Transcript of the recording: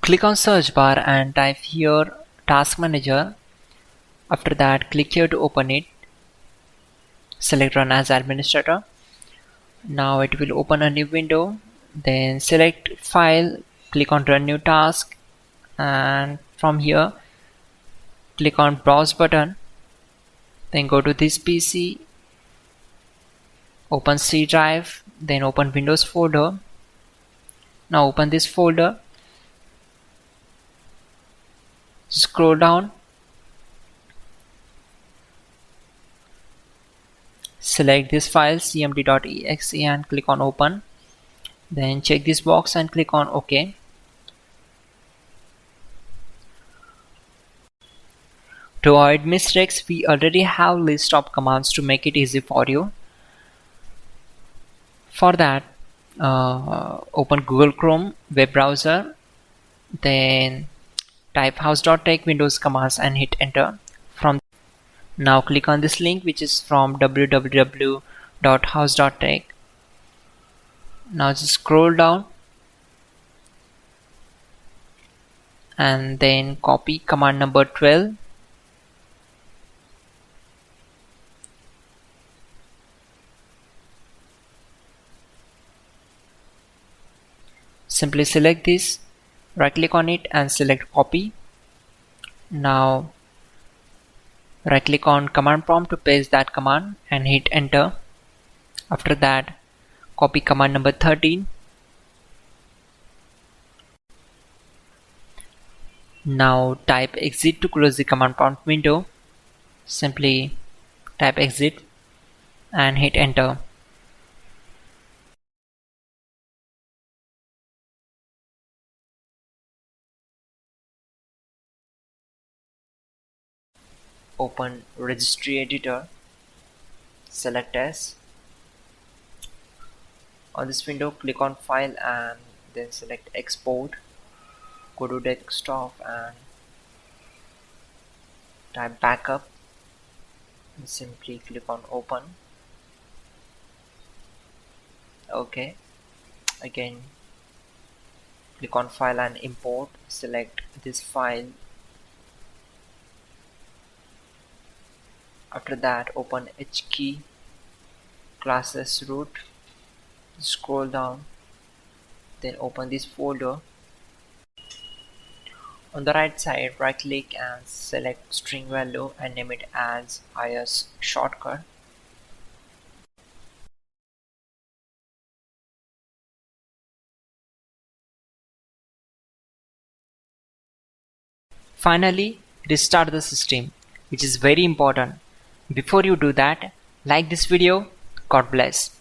Click on search bar and type here task manager. After that, click here to open it. Select run as administrator. Now it will open a new window. Then select file, click on run new task, and from here click on browse button. Then go to this PC, open C drive, then open Windows folder. Now open this folder, scroll down, select this file cmd.exe and click on open. Then check this box and click on OK. To avoid mistakes, we already have list of commands to make it easy for you. For that, open Google Chrome web browser, then type hows.tech Windows commands and hit enter. Now click on this link, which is from www.hows.tech. Now just scroll down and then copy command number 12. Simply select this, right click on it and select copy. Now right click on command prompt to paste that command and hit enter. After that, copy command number 13. Now type exit to close the command prompt window. Simply type exit and hit enter. Open registry editor, select as. On this window, click on file and then select export. Go to desktop and type backup and simply click on open. OK. Again, click on file and import. Select this file. After that, open H key, classes root, scroll down, then open this folder. On the right side, right click and select string value and name it as IS shortcut. Finally, restart the system, which is very important. Before you do that, like this video. God bless.